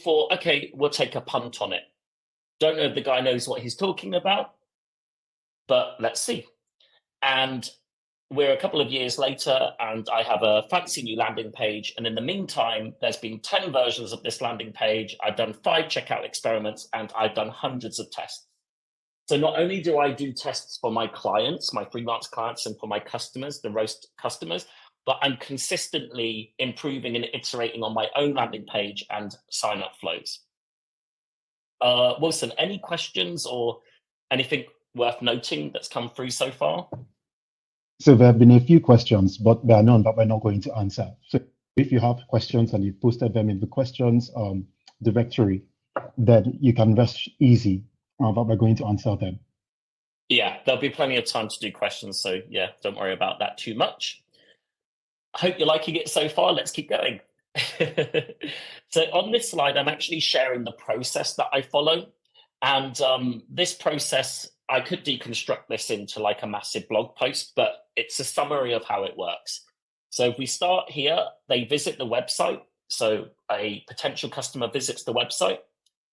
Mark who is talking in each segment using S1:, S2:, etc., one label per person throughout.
S1: thought, okay, we'll take a punt on it. Don't know if the guy knows what he's talking about, but let's see. And we're a couple of years later, and I have a fancy new landing page. And in the meantime, there's been 10 versions of this landing page. I've done 5 checkout experiments, and I've done hundreds of tests. So not only do I do tests for my clients, my freelance clients, and for my customers, the Roast customers, but I'm consistently improving and iterating on my own landing page and sign-up flows. Wilson, any questions or anything worth noting that's come through so far?
S2: So there have been a few questions, but there are none that we're not going to answer. So if you have questions and you've posted them in the questions directory, then you can rest easy that we're going to answer them.
S1: Yeah, there'll be plenty of time to do questions. So yeah, don't worry about that too much. I hope you're liking it so far. Let's keep going. So on this slide, I'm actually sharing the process that I follow. And this process, I could deconstruct this into like a massive blog post, but it's a summary of how it works. So if we start here, they visit the website. So a potential customer visits the website,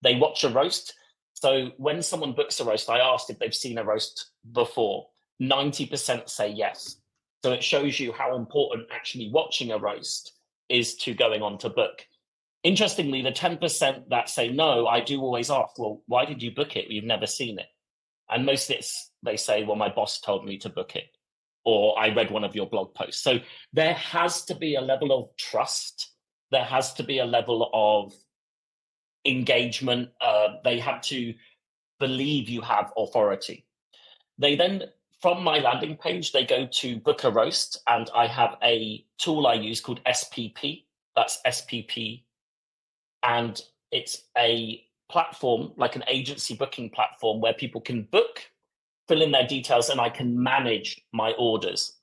S1: they watch a roast. So when someone books a roast, I asked if they've seen a roast before. 90% say yes. So it shows you how important actually watching a roast is to going on to book. Interestingly, the 10% that say no, I do always ask, well, why did you book it? You've never seen it. And most of it's, they say, well, my boss told me to book it, or I read one of your blog posts. So there has to be a level of trust. There has to be a level of engagement. They have to believe you have authority. They then, from my landing page, they go to book a roast, and I have a tool I use called SPP. That's SPP. And it's a platform, like an agency booking platform, where people can book, fill in their details, and I can manage my orders.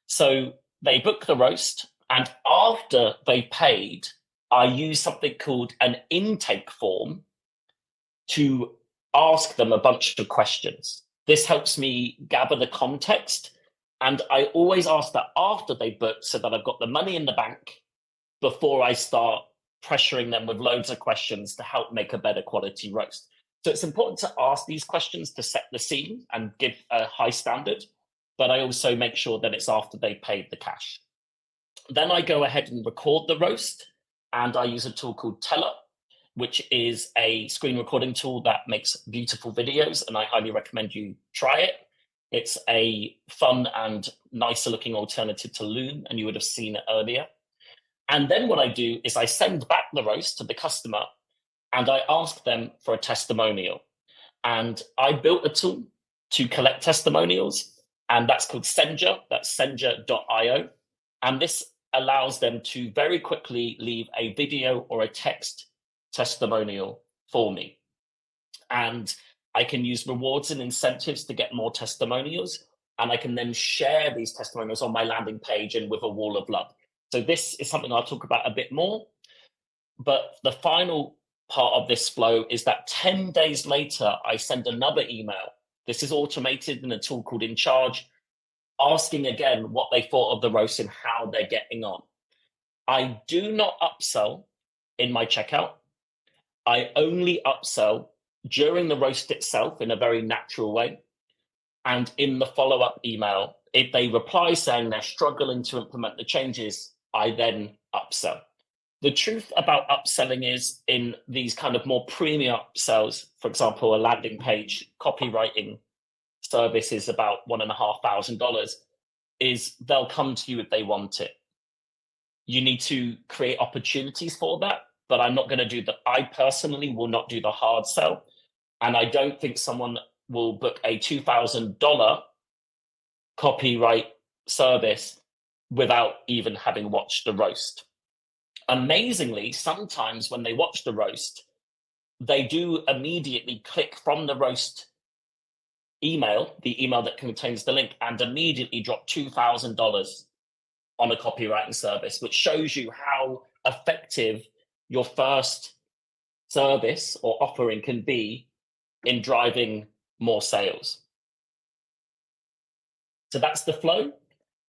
S1: So they book the roast, and after they paid, I use something called an intake form to ask them a bunch of questions. This helps me gather the context, and I always ask that after they book, so that I've got the money in the bank before I start pressuring them with loads of questions to help make a better quality roast. So it's important to ask these questions to set the scene and give a high standard, but I also make sure that it's after they paid the cash. Then I go ahead and record the roast, and I use a tool called Teller, which is a screen recording tool that makes beautiful videos, and I highly recommend you try it. It's a fun and nicer looking alternative to Loom, and you would have seen it earlier. And then what I do is I send back the roast to the customer, and I ask them for a testimonial. And I built a tool to collect testimonials, and that's called Senja. That's senja.io. And this allows them to very quickly leave a video or a text testimonial for me. And I can use rewards and incentives to get more testimonials. And I can then share these testimonials on my landing page and with a wall of love. So this is something I'll talk about a bit more. But the final part of this flow is that 10 days later, I send another email. This is automated in a tool called InCharge, asking again what they thought of the roast and how they're getting on. I do not upsell in my checkout. I only upsell during the roast itself in a very natural way. And in the follow-up email, if they reply saying they're struggling to implement the changes, I then upsell. The truth about upselling is in these kind of more premium upsells, for example, a landing page copywriting service is about $1,500, is they'll come to you if they want it. You need to create opportunities for that, but I'm not going to do that. I personally will not do the hard sell. And I don't think someone will book a $2,000 copyright service without even having watched the roast. Amazingly, sometimes when they watch the roast, they do immediately click from the roast email, the email that contains the link, and immediately drop $2,000 on a copywriting service, which shows you how effective your first service or offering can be in driving more sales. So that's the flow.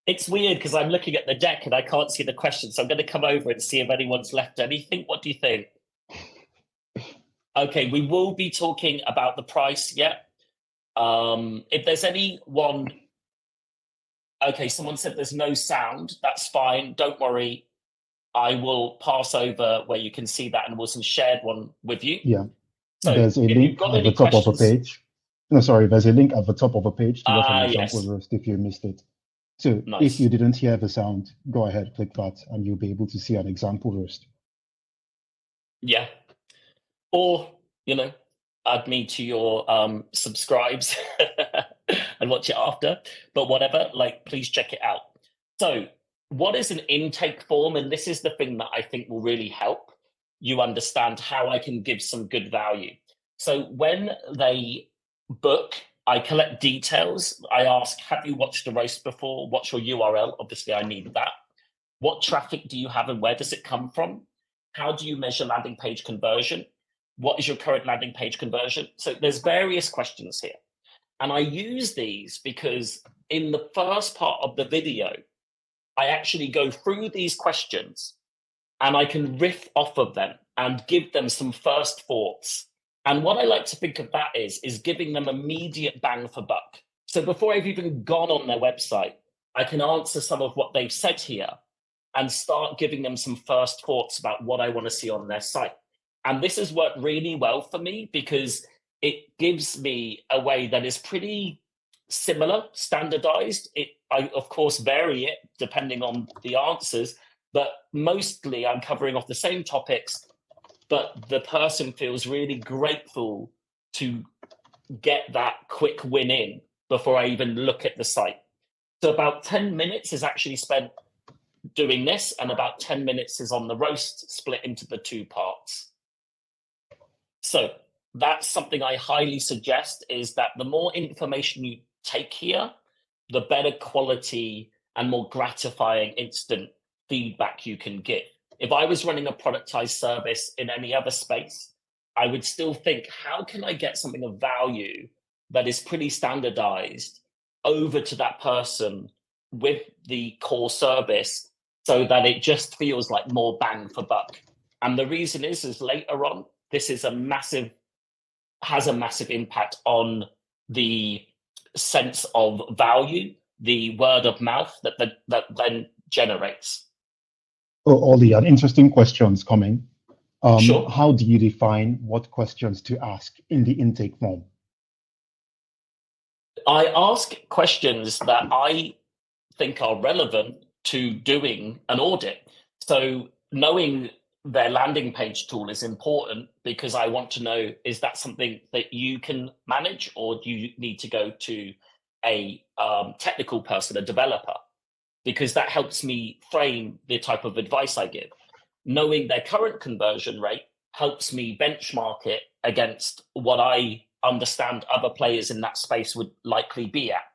S1: It's weird because I'm looking at the deck and I can't see the questions. So I'm going to come over and see if anyone's left anything. What do you think? Okay, we will be talking about the price, yeah. If there's anyone, okay, someone said there's no sound, that's fine, don't worry. I will pass over where you can see that and Wilson shared one with you.
S2: Yeah.
S1: So
S2: There's a
S1: if you've
S2: link
S1: got
S2: at the
S1: any
S2: top of a
S1: questions,
S2: page. No, sorry, there's a link at the top of a page to watch an example
S1: yes,
S2: roast if you missed it. So if
S1: nice.
S2: you didn't hear the sound, go ahead, click that, and you'll be able to see an example roast.
S1: Yeah. Or, add me to your subscribes and watch it after. But whatever, please check it out. So, what is an intake form? And this is the thing that I think will really help you understand how I can give some good value. So, when they book, I collect details. I ask, have you watched the roast before? What's your URL? Obviously, I need that. What traffic do you have and where does it come from? How do you measure landing page conversion? What is your current landing page conversion? So there's various questions here. And I use these because in the first part of the video, I actually go through these questions and I can riff off of them and give them some first thoughts. And what I like to think of that is giving them immediate bang for buck. So before I've even gone on their website, I can answer some of what they've said here and start giving them some first thoughts about what I want to see on their site. And this has worked really well for me because it gives me a way that is pretty similar, standardized. I, of course, vary it depending on the answers, but mostly I'm covering off the same topics, but the person feels really grateful to get that quick win in before I even look at the site. So about 10 minutes is actually spent doing this, and about 10 minutes is on the roast, split into the two parts. So that's something I highly suggest, is that the more information you take here, the better quality and more gratifying instant feedback you can give. If I was running a productized service in any other space, I would still think, how can I get something of value that is pretty standardized over to that person with the core service so that it just feels like more bang for buck? And the reason is later on, this is has a massive impact on the sense of value, the word of mouth that then generates.
S2: Oh, Ollie, an interesting question's coming.
S1: Sure.
S2: How do you define what questions to ask in the intake form?
S1: I ask questions that I think are relevant to doing an audit. So knowing their landing page tool is important because I want to know, is that something that you can manage, or do you need to go to a technical person, a developer? Because that helps me frame the type of advice I give. Knowing their current conversion rate helps me benchmark it against what I understand other players in that space would likely be at.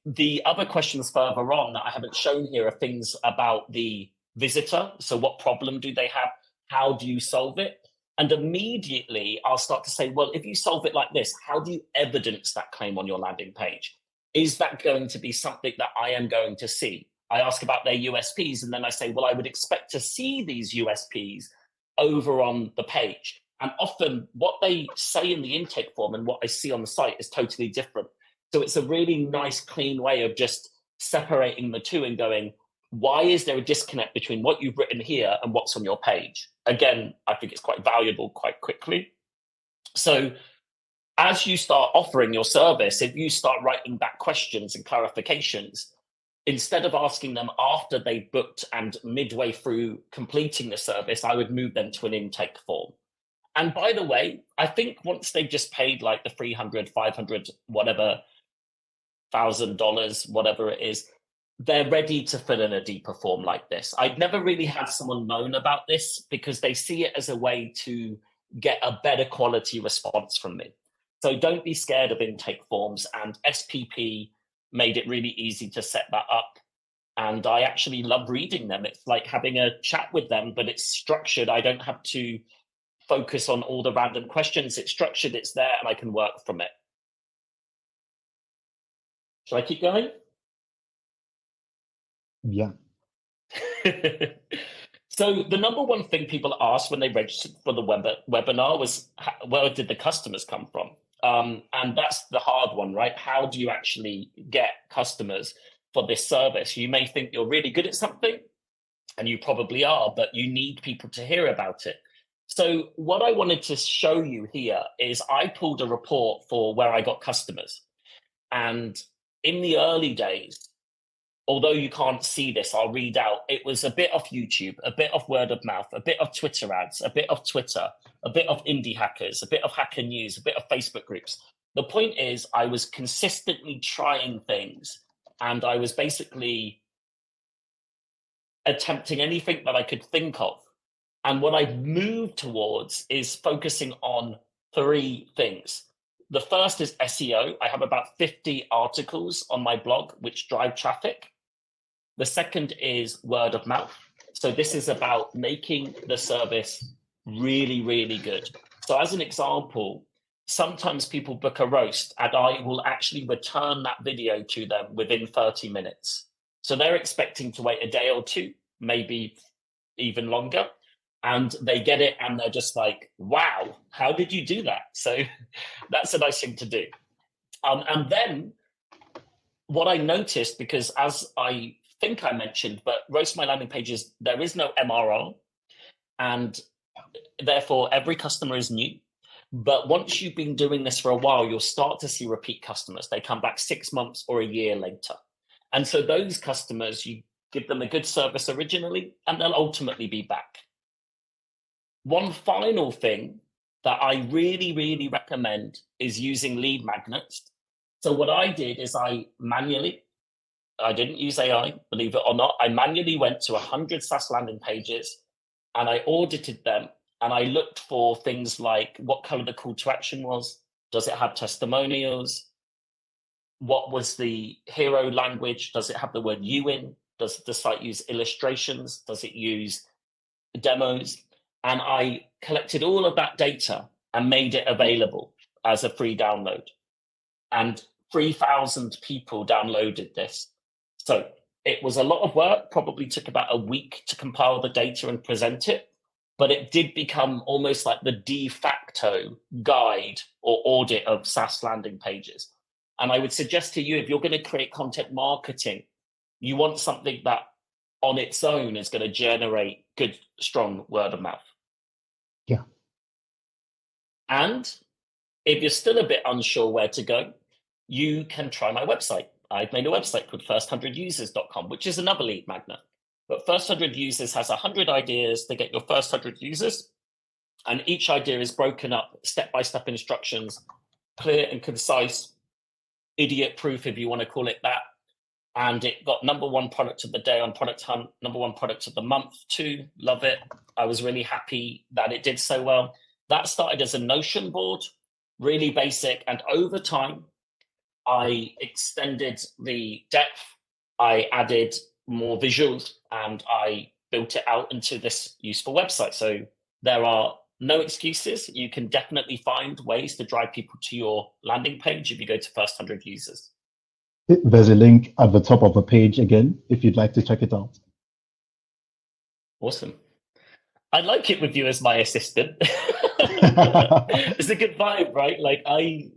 S1: The other questions further on that I haven't shown here are things about the visitor. So what problem do they have? How do you solve it? And immediately I'll start to say, well, if you solve it like this, how do you evidence that claim on your landing page? Is that going to be something that I am going to see? I ask about their USPs, and then I say, well, I would expect to see these USPs over on the page. And often what they say in the intake form and what I see on the site is totally different. So it's a really nice, clean way of just separating the two and going, why is there a disconnect between what you've written here and what's on your page? Again, I think it's quite valuable quite quickly. So as you start offering your service, if you start writing back questions and clarifications, instead of asking them after they've booked and midway through completing the service, I would move them to an intake form. And by the way, I think once they've just paid like the 300, 500, whatever, $1,000, whatever it is, they're ready to fill in a deeper form like this. I've never really had someone moan about this because they see it as a way to get a better quality response from me. So don't be scared of intake forms, and SPP made it really easy to set that up. And I actually love reading them. It's like having a chat with them, but it's structured. I don't have to focus on all the random questions. It's structured, it's there, and I can work from it. Shall I keep going?
S2: Yeah.
S1: So the number one thing people asked when they registered for the webinar was, where did the customers come from? And that's the hard one, right? How do you actually get customers for this service? You may think you're really good at something, and you probably are, but you need people to hear about it. So what I wanted to show you here is I pulled a report for where I got customers. And in the early days, although you can't see this, I'll read out, it was a bit of YouTube, a bit of word of mouth, a bit of Twitter ads, a bit of Twitter, a bit of indie hackers, a bit of Hacker News, a bit of Facebook groups. The point is, I was consistently trying things, and I was basically attempting anything that I could think of. And what I've moved towards is focusing on three things. The first is SEO. I have about 50 articles on my blog which drive traffic. The second is word of mouth. So this is about making the service really, really good. So as an example, sometimes people book a roast and I will actually return that video to them within 30 minutes. So they're expecting to wait a day or two, maybe even longer. And they get it and they're just like, wow, how did you do that? So that's a nice thing to do. And then what I noticed, because as I think I mentioned, but Roast My Landing Pages, there is no MRR, and therefore every customer is new. But once you've been doing this for a while, you'll start to see repeat customers. They come back 6 months or a year later. And so those customers, you give them a good service originally, and they'll ultimately be back. One final thing that I really, really recommend is using lead magnets. So what I did is I didn't use AI, believe it or not. I manually went to 100 SaaS landing pages and I audited them, and I looked for things like what color the call to action was. Does it have testimonials? What was the hero language? Does it have the word you in? Does the site use illustrations? Does it use demos? And I collected all of that data and made it available as a free download. And 3,000 people downloaded this. So it was a lot of work, probably took about a week to compile the data and present it, but it did become almost like the de facto guide or audit of SaaS landing pages. And I would suggest to you, if you're going to create content marketing, you want something that on its own is going to generate good, strong word of mouth.
S2: Yeah.
S1: And if you're still a bit unsure where to go, you can try my website. I've made a website called first100users.com, which is another lead magnet. But First 100 Users has 100 ideas to get your first 100 users. And each idea is broken up, step-by-step instructions, clear and concise, idiot-proof, if you want to call it that. And it got #1 product of the day on Product Hunt, #1 product of the month too. Love it. I was really happy that it did so well. That started as a Notion board, really basic. And over time, I extended the depth. I added more visuals and I built it out into this useful website. So there are no excuses. You can definitely find ways to drive people to your landing page if you go to First 100 Users.
S2: There's a link at the top of the page again, if you'd like to check it out.
S1: Awesome. I like it with you as my assistant. It's a good vibe, right?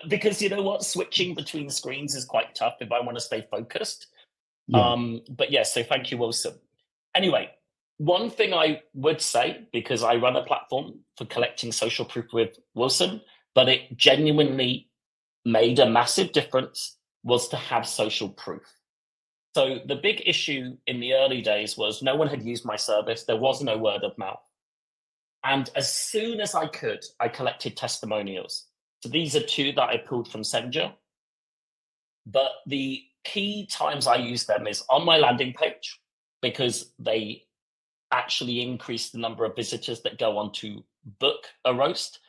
S1: Because you know what? Switching between screens is quite tough if I want to stay focused. Yeah. But yes, so thank you, Wilson. Anyway, one thing I would say, because I run a platform for collecting social proof with Wilson, but it genuinely made a massive difference, was to have social proof. So the big issue in the early days was no one had used my service. There was no word of mouth. And as soon as I could, I collected testimonials. So these are 2 that I pulled from Senja. But the key times I use them is on my landing page, because they actually increase the number of visitors that go on to book a roast.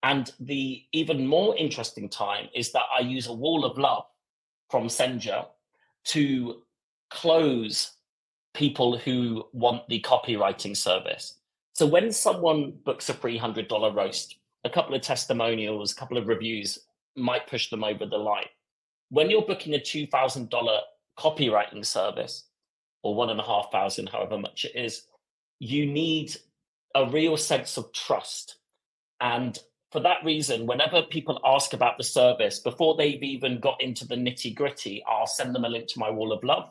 S1: And the even more interesting time is that I use a wall of love from Senja to close people who want the copywriting service. So when someone books a $300 roast, a couple of testimonials, a couple of reviews might push them over the line. When you're booking a $2,000 copywriting service, or $1,500, however much it is, you need a real sense of trust. And for that reason, whenever people ask about the service, before they've even got into the nitty gritty, I'll send them a link to my wall of love.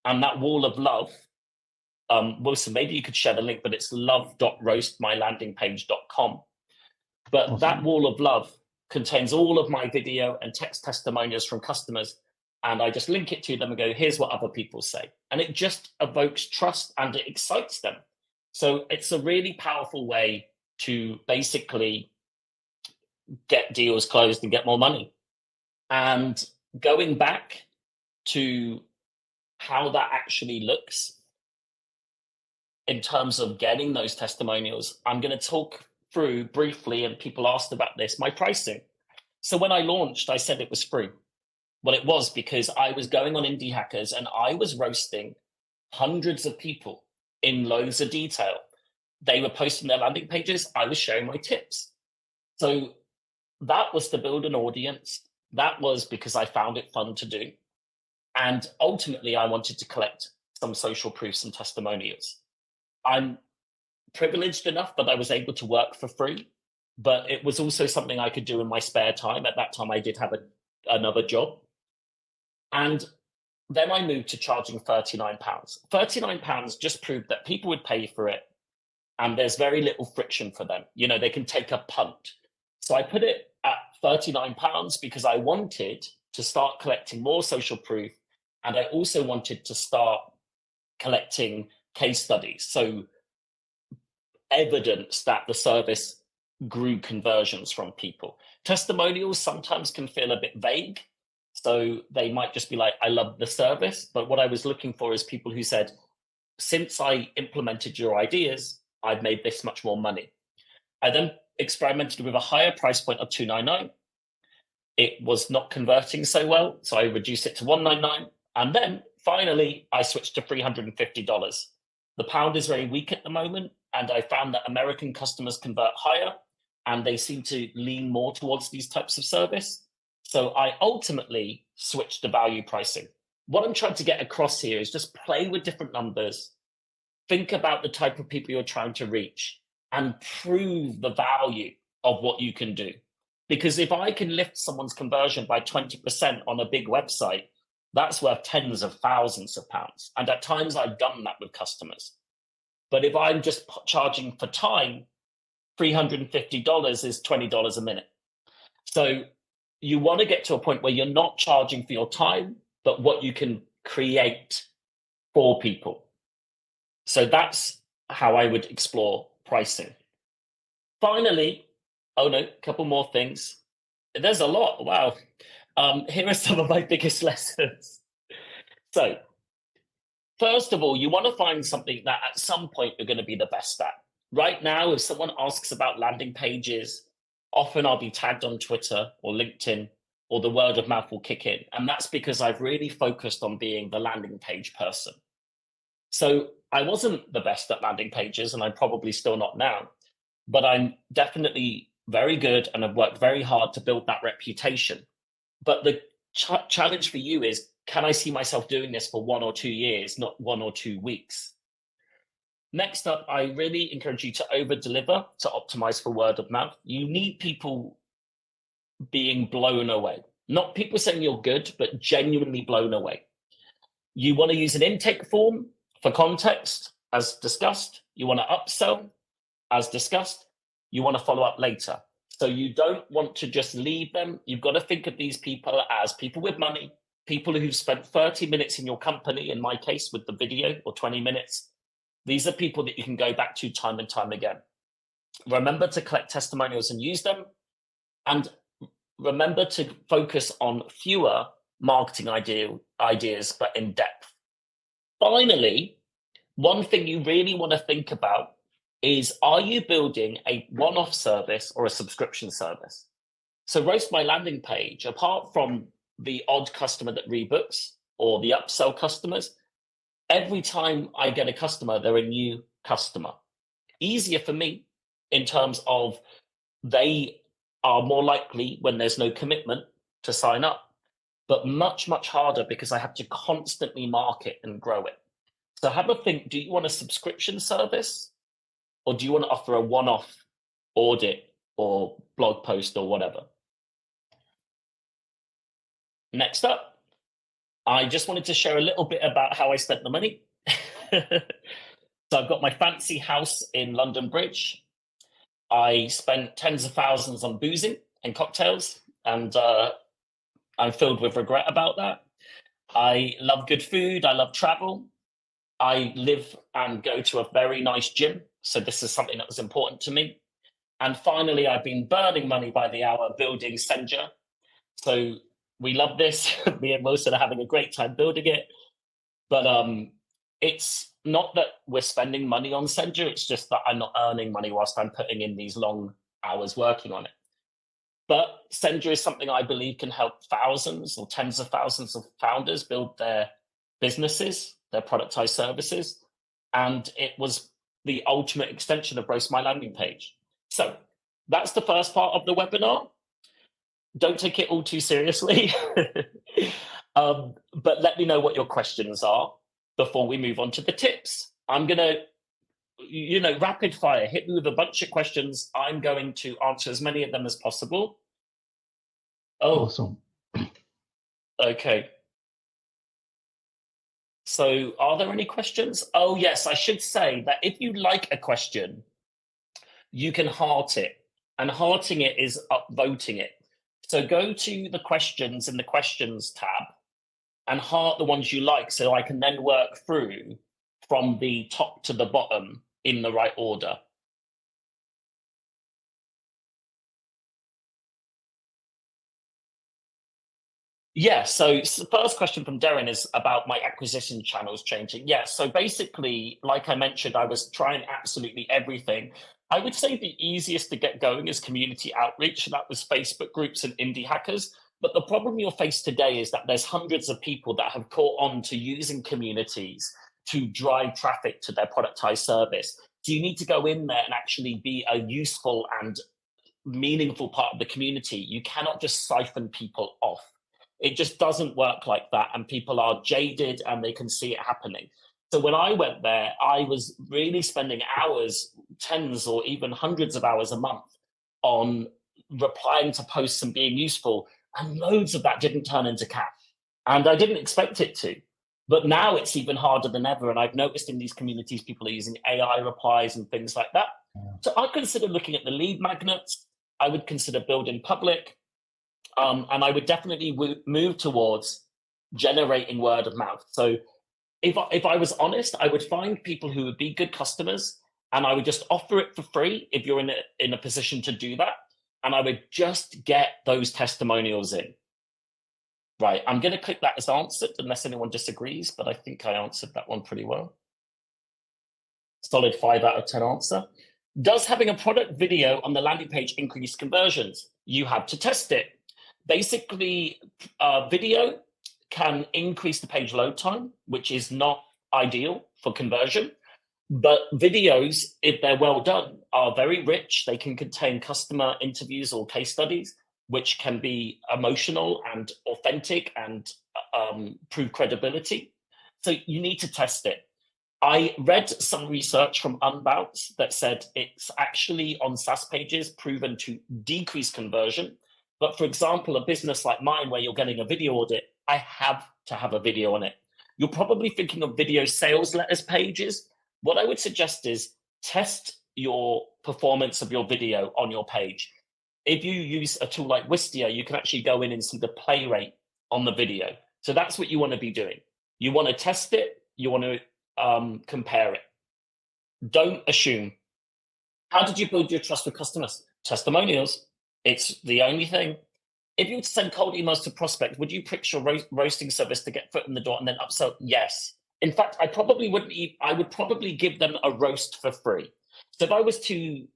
S1: And that wall of love, Wilson, maybe you could share the link, but it's love.roastmylandingpage.com. But
S2: Awesome.
S1: That wall of love contains all of my video and text testimonials from customers. And I just link it to them and go, here's what other people say. And it just evokes trust and it excites them. So it's a really powerful way to basically get deals closed and get more money. And going back to how that actually looks in terms of getting those testimonials, I'm going to talk through briefly, and people asked about this, my pricing. So when I launched, I said it was free. Well, it was because I was going on Indie Hackers and I was roasting hundreds of people in loads of detail. They were posting their landing pages. I was sharing my tips. So that was to build an audience. That was because I found it fun to do. And ultimately, I wanted to collect some social proofs and testimonials. I'm privileged enough that I was able to work for free, but it was also something I could do in my spare time. At that time, I did have another job. And then I moved to charging £39. £39 just proved that people would pay for it, and there's very little friction for them. You know, they can take a punt. So I put it at £39 because I wanted to start collecting more social proof, and I also wanted to start collecting case studies. So evidence that the service grew conversions from people. Testimonials sometimes can feel a bit vague. So they might just be like, I love the service. But what I was looking for is people who said, since I implemented your ideas, I've made this much more money. I then experimented with a higher price point of $299. It was not converting so well, so I reduced it to $199. And then finally, I switched to $350. The pound is very weak at the moment, and I found that American customers convert higher, and they seem to lean more towards these types of service. So I ultimately switched to value pricing. What I'm trying to get across here is just play with different numbers, think about the type of people you're trying to reach, and prove the value of what you can do. Because if I can lift someone's conversion by 20% on a big website, that's worth tens of thousands of pounds. And at times I've done that with customers. But if I'm just charging for time, $350 is $20 a minute. So you want to get to a point where you're not charging for your time, but what you can create for people. So that's how I would explore pricing. Finally, a couple more things. There's a lot. Wow. Here are some of my biggest lessons. So, first of all, you want to find something that at some point you're going to be the best at. Right now, if someone asks about landing pages, often I'll be tagged on Twitter or LinkedIn, or the word of mouth will kick in. And that's because I've really focused on being the landing page person. So I wasn't the best at landing pages, and I'm probably still not now, but I'm definitely very good and I've worked very hard to build that reputation. But the challenge for you is, can I see myself doing this for 1 or 2 years, not 1 or 2 weeks? Next up, I really encourage you to over-deliver to optimize for word of mouth. You need people being blown away. Not people saying you're good, but genuinely blown away. You want to use an intake form for context, as discussed. You want to upsell, as discussed. You want to follow up later. So you don't want to just leave them. You've got to think of these people as people with money, people who've spent 30 minutes in your company, in my case with the video, or 20 minutes. These are people that you can go back to time and time again. Remember to collect testimonials and use them. And remember to focus on fewer marketing ideas, but in depth. Finally, one thing you really want to think about is, are you building a one-off service or a subscription service? So Roast My Landing Page, apart from the odd customer that rebooks or the upsell customers, every time I get a customer, they're a new customer. Easier for me in terms of they are more likely, when there's no commitment, to sign up, but much, much harder because I have to constantly market and grow it. So have a think, do you want a subscription service or do you want to offer a one-off audit or blog post or whatever? Next up, I just wanted to share a little bit about how I spent the money. So I've got my fancy house in London Bridge. I spent tens of thousands on boozing and cocktails, and I'm filled with regret about that. I love good food. I love travel. I live and go to a very nice gym. So this is something that was important to me. And finally, I've been burning money by the hour building Senja. So we love this. Me and Wilson are having a great time building it. But it's not that we're spending money on Senja. It's just that I'm not earning money whilst I'm putting in these long hours working on it. But Senja is something I believe can help thousands or tens of thousands of founders build their businesses, their productized services. And it was the ultimate extension of Roast My Landing Page. So that's the first part of the webinar. Don't take it all too seriously. But let me know what your questions are before we move on to the tips. I'm going to, rapid fire, hit me with a bunch of questions. I'm going to answer as many of them as possible. Oh,
S2: Awesome.
S1: okay. So are there any questions? Oh, yes, I should say that if you like a question, you can heart it. And hearting it is upvoting it. So go to the questions in the questions tab and heart the ones you like, so I can then work through from the top to the bottom in the right order. Yeah, so the first question from Darren is about my acquisition channels changing. Yeah, so basically, like I mentioned, I was trying absolutely everything. I would say the easiest to get going is community outreach. That was Facebook groups and indie hackers. But the problem you'll face today is that there's hundreds of people that have caught on to using communities to drive traffic to their productized service. So you need to go in there and actually be a useful and meaningful part of the community. You cannot just siphon people off. It just doesn't work like that. And people are jaded and they can see it happening. So when I went there, I was really spending hours, tens or even hundreds of hours a month on replying to posts and being useful. And loads of that didn't turn into cash. And I didn't expect it to. But now it's even harder than ever. And I've noticed in these communities, people are using AI replies and things like that. So I consider looking at the lead magnets. I would consider building public. And I would definitely move towards generating word of mouth. So if I was honest, I would find people who would be good customers and I would just offer it for free if you're in a position to do that. And I would just get those testimonials in. Right, I'm going to click that as answered unless anyone disagrees, but I think I answered that one pretty well. Solid 5 out of 10 answer. Does having a product video on the landing page increase conversions? You have to test it. Basically, video can increase the page load time, which is not ideal for conversion. But videos, if they're well done, are very rich. They can contain customer interviews or case studies, which can be emotional and authentic and prove credibility. So you need to test it. I read some research from Unbounce that said it's actually on SaaS pages proven to decrease conversion. But for example, a business like mine where you're getting a video audit, I have to have a video on it. You're probably thinking of video sales letters pages. What I would suggest is test your performance of your video on your page. If you use a tool like Wistia, you can actually go in and see the play rate on the video. So that's what you want to be doing. You want to test it. You want to compare it. Don't assume. How did you build your trust with customers? Testimonials. It's the only thing. If you were to send cold emails to prospects, would you pitch your roasting service to get foot in the door and then upsell? Yes. In fact, I probably wouldn't. I would probably give them a roast for free. So if I was to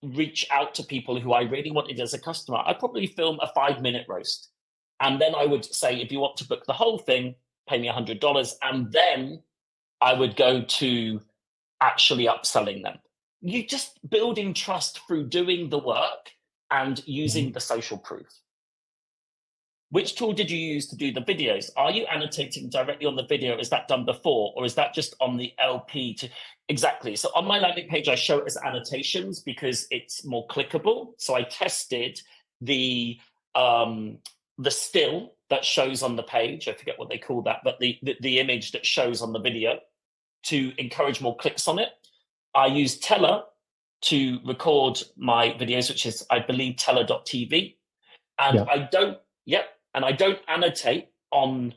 S1: reach out to people who I really wanted as a customer, I'd probably film a 5-minute roast. And then I would say, if you want to book the whole thing, pay me $100. And then I would go to actually upselling them. You're just building trust through doing the work and using the social proof. Which tool did you use to do the videos? Are you annotating directly on the video? Is that done before, or is that just on the LP? Exactly. So on my landing page, I show it as annotations because it's more clickable. So I tested the still that shows on the page. I forget what they call that, but the image that shows on the video to encourage more clicks on it. I use Teller to record my videos, which is, I believe, teller.tv. And I don't annotate on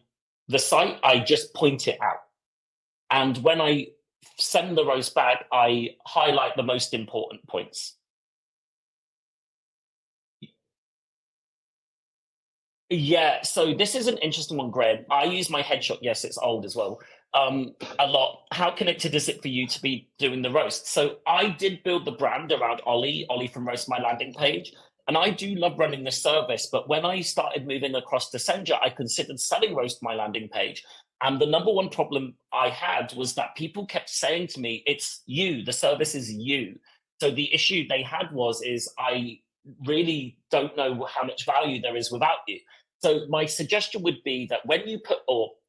S1: the site. I just point it out. And when I send the roast back, I highlight the most important points. Yeah, so this is an interesting one, Graham. I use my headshot. Yes, it's old as well. A lot. How connected is it for you to be doing the roast? So I did build the brand around Ollie from Roast My Landing Page. And I do love running the service, but when I started moving across to Senja, I considered selling Roast My Landing Page. And the number one problem I had was that people kept saying to me, it's you, the service is you. So the issue they had is I really don't know how much value there is without you. So my suggestion would be that when you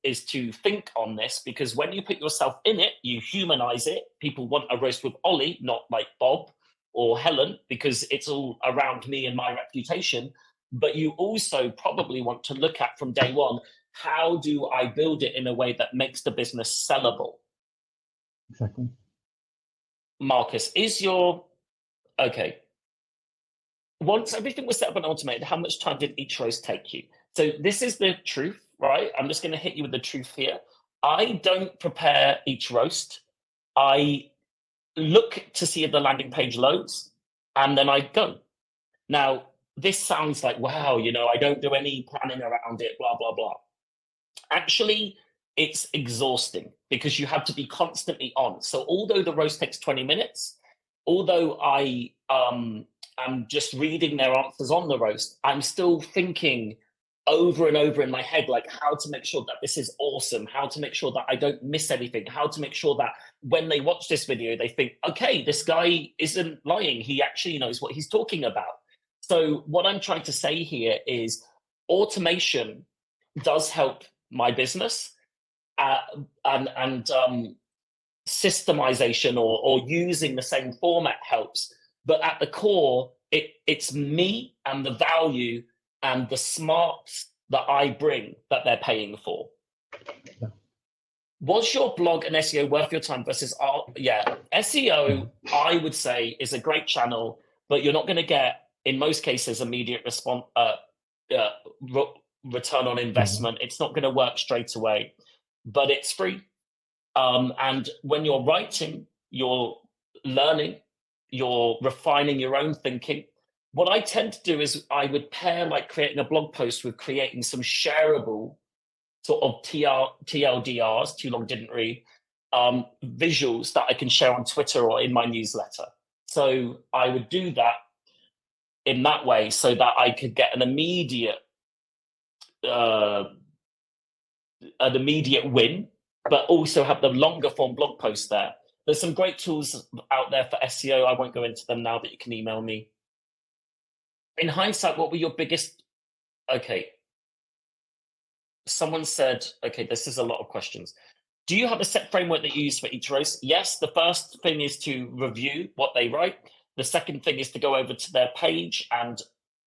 S1: is to think on this, because when you put yourself in it, you humanize it. People want a roast with Ollie, not like Bob or Helen, because it's all around me and my reputation. But you also probably want to look at from day one, how do I build it in a way that makes the business sellable?
S2: Exactly.
S1: Marcus, okay. Once everything was set up and automated, how much time did each roast take you? So this is the truth, right? I'm just going to hit you with the truth here. I don't prepare each roast. I look to see if the landing page loads, and then I go. Now, this sounds like, wow, I don't do any planning around it, blah, blah, blah. Actually, it's exhausting because you have to be constantly on. So although the roast takes 20 minutes, although I am just reading their answers on the roast, I'm still thinking over and over in my head, like how to make sure that this is awesome, how to make sure that I don't miss anything, how to make sure that when they watch this video, they think, okay, this guy isn't lying. He actually knows what he's talking about. So what I'm trying to say here is automation does help my business and systemization or using the same format helps. But at the core, it's me and the value and the smarts that I bring that they're paying for.
S2: Yeah.
S1: Was your blog and SEO worth your time versus SEO, I would say, is a great channel, but you're not going to get, in most cases, immediate response, return on investment. It's not going to work straight away, but it's free. And when you're writing, you're learning, you're refining your own thinking. What I tend to do is I would pair like creating a blog post with creating some shareable sort of TLDRs, too long didn't read, visuals that I can share on Twitter or in my newsletter. So I would do that in that way so that I could get an immediate win, but also have the longer form blog post there. There's some great tools out there for SEO. I won't go into them now, but you can email me. In hindsight, what were your biggest... Okay. Someone said, okay, this is a lot of questions. Do you have a set framework that you use for each roast? Yes, the first thing is to review what they write. The second thing is to go over to their page and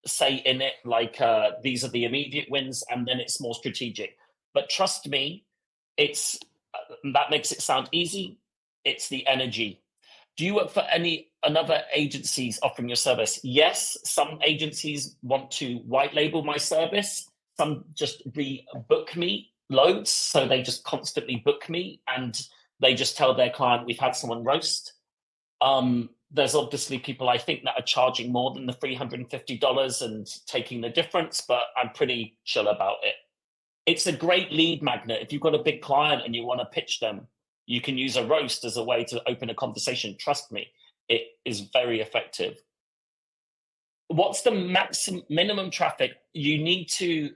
S1: say in it, like, these are the immediate wins, and then it's more strategic. But trust me, that makes it sound easy. It's the energy. Do you work for another agencies offering your service? Yes, some agencies want to white label my service. Some just book me loads. So they just constantly book me and they just tell their client, we've had someone roast. There's obviously people I think that are charging more than the $350 and taking the difference, but I'm pretty chill about it. It's a great lead magnet. If you've got a big client and you want to pitch them, you can use a roast as a way to open a conversation. Trust me, it is very effective. What's the minimum traffic you needed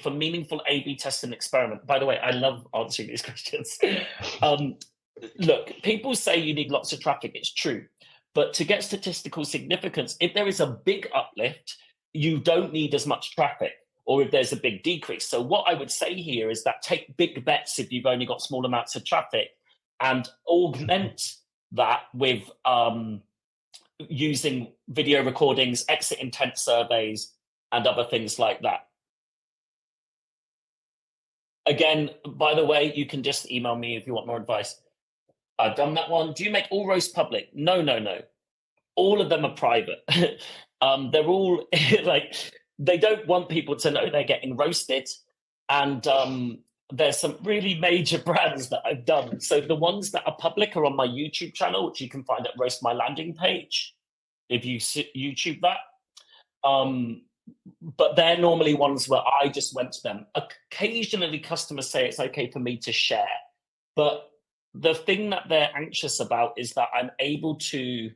S1: for meaningful A/B test and experiment? By the way, I love answering these questions. Look, people say you need lots of traffic. It's true. But to get statistical significance, if there is a big uplift, you don't need as much traffic. or if there's a big decrease. So what I would say here is that take big bets if you've only got small amounts of traffic, and augment that with using video recordings, exit intent surveys, and other things like that. Again, by the way, you can just email me if you want more advice. I've done that one. Do you make all roasts public? No. All of them are private. They're all like, they don't want people to know they're getting roasted. And there's some really major brands that I've done. So the ones that are public are on my YouTube channel, which you can find at Roast My Landing Page, if you YouTube that. But they're normally ones where I just went to them. Occasionally customers say it's okay for me to share, but the thing that they're anxious about is that I'm able to,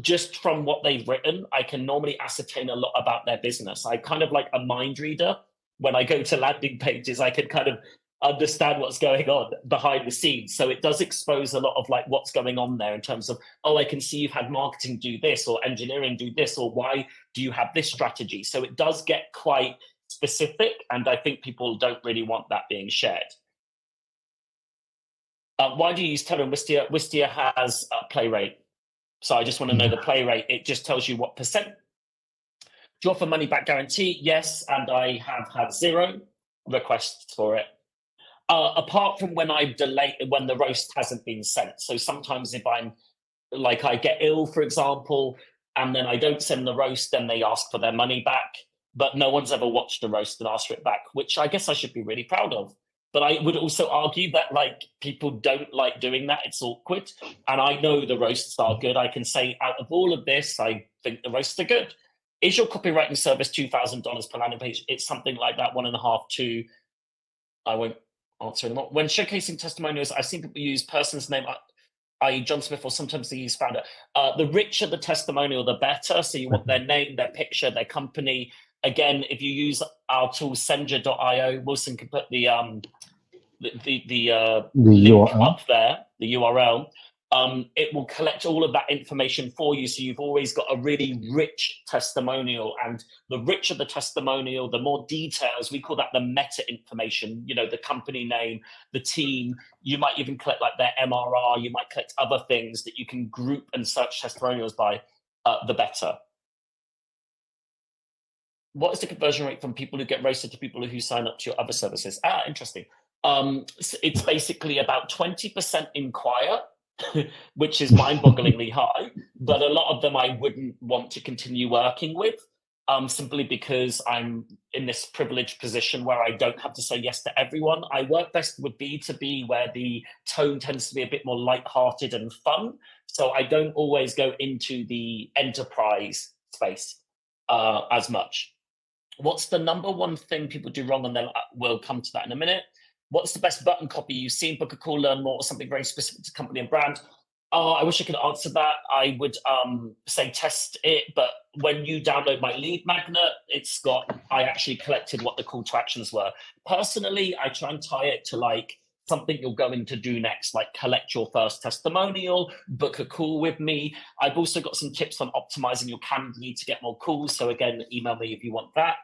S1: just from what they've written, I can normally ascertain a lot about their business. I kind of like a mind reader. When I go to landing pages, I can kind of understand what's going on behind the scenes. So it does expose a lot of like what's going on there in terms of, oh, I can see you've had marketing do this, or engineering do this, or why do you have this strategy? So it does get quite specific, and I think people don't really want that being shared. Why do you use Teller and Wistia? Wistia has a play rate. So I just want to know the play rate. It just tells you what percent. Do you offer money back guarantee? Yes, and I have had 0 requests for it. Apart from when I've delayed, when the roast hasn't been sent. So sometimes if I'm like, I get ill, for example, and then I don't send the roast, then they ask for their money back. But no one's ever watched the roast and asked for it back, which I guess I should be really proud of. But I would also argue that like people don't like doing that. It's awkward. And I know the roasts are good. I can say out of all of this, I think the roasts are good. Is your copywriting service $2,000 per landing page? It's something like that, 1.5 to, I won't answer anymore. When showcasing testimonials, I've seen people use person's name, i.e. John Smith, or sometimes they use founder. The richer the testimonial, the better. So you want their name, their picture, their company. Again, if you use our tool Senja.io, Wilson can put the link
S2: URL
S1: up there, the URL. It will collect all of that information for you. So you've always got a really rich testimonial, and the richer the testimonial, the more details. We call that the meta information, you know, the company name, the team. You might even collect like their MRR. You might collect other things that you can group and search testimonials by, the better. What is the conversion rate from people who get roasted to people who sign up to your other services? Interesting. It's basically about 20% inquire, which is mind-bogglingly high, but a lot of them I wouldn't want to continue working with, simply because I'm in this privileged position where I don't have to say yes to everyone. I work best with B2B, where the tone tends to be a bit more lighthearted and fun. So I don't always go into the enterprise space as much. What's the number one thing people do wrong? And then we'll come to that in a minute. What's the best button copy you've seen? Book a call, learn more, or something very specific to company and brand? I wish I could answer that. I would say test it, but when you download my lead magnet, I actually collected what the call to actions were. Personally, I try and tie it to like something you're going to do next, like collect your first testimonial, book a call with me. I've also got some tips on optimizing your Calendly to get more calls. So again, email me if you want that.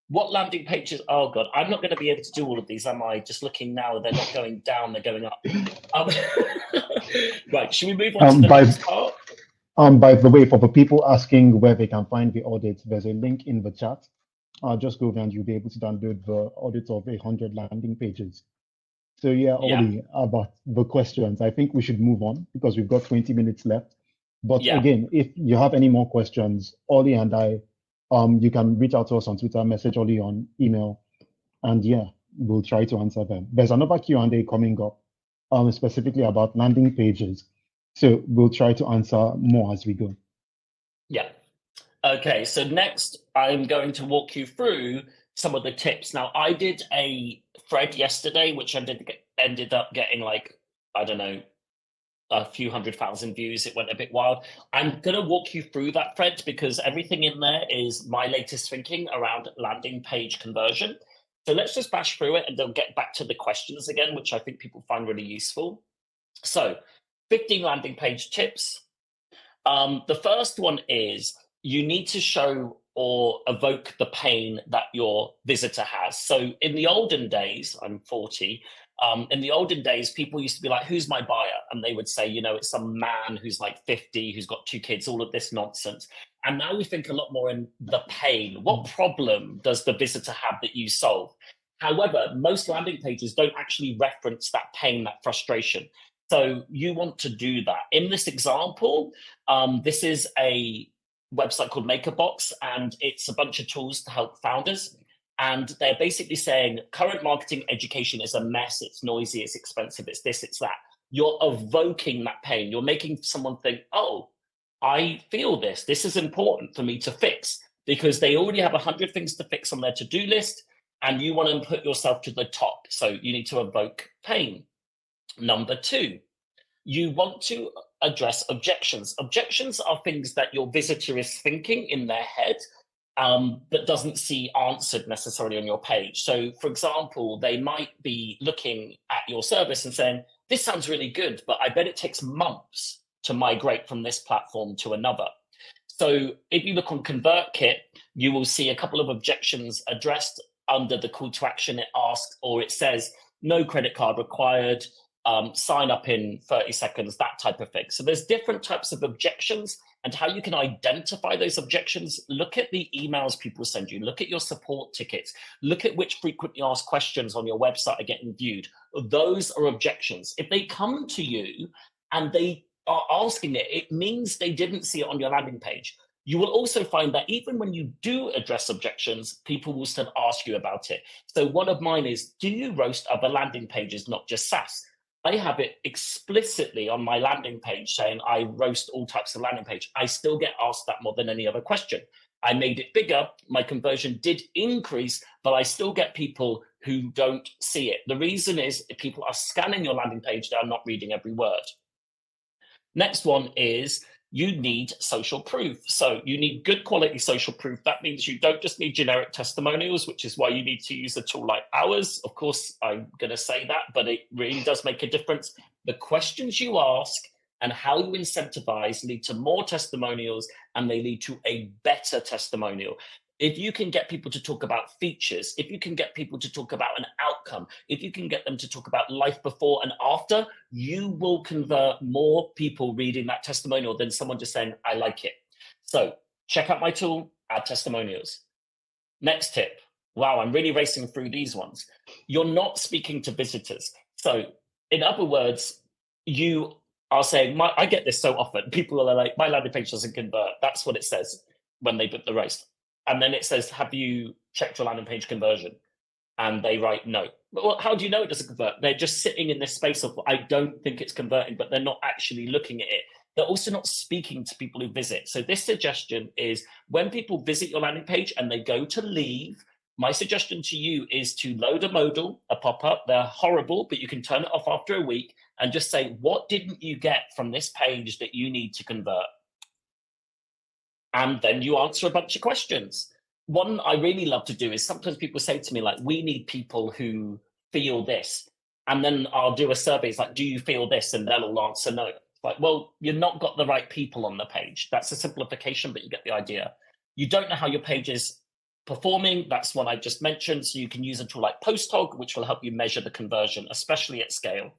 S1: What landing pages? Oh God, I'm not going to be able to do all of these, am I? Just looking now, they're not going down, they're going up. Right, should we move on to the next part?
S2: By the way, for the people asking where they can find the audit, there's a link in the chat. Just go there and you'll be able to download the audit of 100 landing pages. So yeah, Ollie, about the questions, I think we should move on because we've got 20 minutes left. But again, if you have any more questions, Ollie and I, you can reach out to us on Twitter, message Ollie on email, and yeah, we'll try to answer them. There's another Q&A coming up, specifically about landing pages. So we'll try to answer more as we go.
S1: Yeah. Okay, so next I'm going to walk you through some of the tips. Now, I did a thread yesterday, which ended up getting like, I don't know, a few 100,000 views. It went a bit wild. I'm going to walk you through that thread because everything in there is my latest thinking around landing page conversion. So let's just bash through it and then get back to the questions again, which I think people find really useful. So 15 landing page tips. The first one is you need to show or evoke the pain that your visitor has. So in the olden days, I'm 40, in the olden days, people used to be like, who's my buyer? And they would say, you know, it's some man who's like 50, who's got 2 kids, all of this nonsense. And now we think a lot more in the pain. What problem does the visitor have that you solve? However, most landing pages don't actually reference that pain, that frustration. So you want to do that. In this example, this is a website called MakerBox, and it's a bunch of tools to help founders. And they're basically saying current marketing education is a mess, it's noisy, it's expensive, it's this, it's that. You're evoking that pain. You're making someone think, oh, I feel this. This is important for me to fix, because they already have 100 things to fix on their to-do list, and you want to put yourself to the top. So you need to evoke pain. Number 2, you want to address objections. Objections are things that your visitor is thinking in their head, but doesn't see answered necessarily on your page. So, for example, they might be looking at your service and saying, this sounds really good, but I bet it takes months to migrate from this platform to another. So if you look on ConvertKit, you will see a couple of objections addressed under the call to action. It asks, or it says, no credit card required, sign up in 30 seconds, that type of thing. So there's different types of objections, and how you can identify those objections. Look at the emails people send you, look at your support tickets, look at which frequently asked questions on your website are getting viewed. Those are objections. If they come to you and they are asking it, it means they didn't see it on your landing page. You will also find that even when you do address objections, people will still ask you about it. So one of mine is, do you roast other landing pages, not just SaaS? I have it explicitly on my landing page saying I roast all types of landing page. I still get asked that more than any other question. I made it bigger, my conversion did increase, but I still get people who don't see it. The reason is if people are scanning your landing page, they are not reading every word. Next one is you need social proof. So you need good quality social proof. That means you don't just need generic testimonials, which is why you need to use a tool like ours. Of course, I'm going to say that, but it really does make a difference. The questions you ask and how you incentivize lead to more testimonials, and they lead to a better testimonial. If you can get people to talk about features, if you can get people to talk about an outcome, if you can get them to talk about life before and after, you will convert more people reading that testimonial than someone just saying, I like it. So check out my tool, add testimonials. Next tip. Wow, I'm really racing through these ones. You're not speaking to visitors. So in other words, you are saying, I get this so often. People are like, my landing page doesn't convert. That's what it says when they book the roast. And then it says, have you checked your landing page conversion? And they write no. Well, how do you know it doesn't convert? They're just sitting in this space of, I don't think it's converting, but they're not actually looking at it. They're also not speaking to people who visit. So this suggestion is when people visit your landing page and they go to leave, my suggestion to you is to load a modal, a pop-up. They're horrible, but you can turn it off after a week and just say, what didn't you get from this page that you need to convert? And then you answer a bunch of questions. One I really love to do is sometimes people say to me, like, we need people who feel this. And then I'll do a survey. It's like, do you feel this? And they'll all answer no. It's like, well, you've not got the right people on the page. That's a simplification, but you get the idea. You don't know how your page is performing. That's one I just mentioned. So you can use a tool like PostHog, which will help you measure the conversion, especially at scale.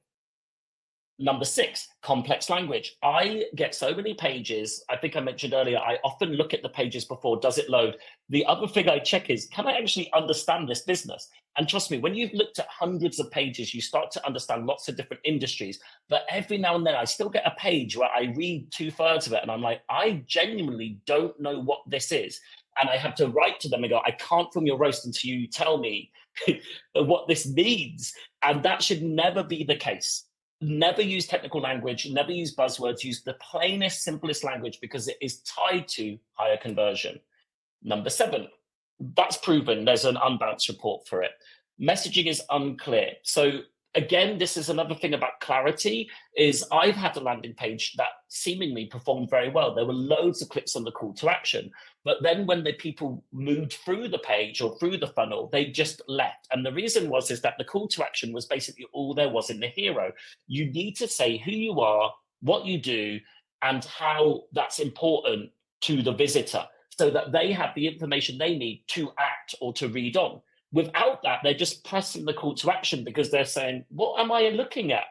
S1: Number 6, complex language. I get so many pages. I think I mentioned earlier, I often look at the pages before, does it load? The other thing I check is, can I actually understand this business? And trust me, when you've looked at hundreds of pages, you start to understand lots of different industries. But every now and then, I still get a page where I read 2/3 of it, and I'm like, I genuinely don't know what this is. And I have to write to them and go, I can't film your roast until you tell me what this means. And that should never be the case. Never use technical language, never use buzzwords, use the plainest, simplest language because it is tied to higher conversion. Number 7, that's proven. There's an Unbounce report for it. Messaging is unclear. So again, this is another thing about clarity, is I've had a landing page that seemingly performed very well. There were loads of clicks on the call to action. But then when the people moved through the page or through the funnel, they just left. And the reason is that the call to action was basically all there was in the hero. You need to say who you are, what you do, and how that's important to the visitor. so that they have the information they need to act or to read on. Without that, they're just pressing the call to action because they're saying, what am I looking at?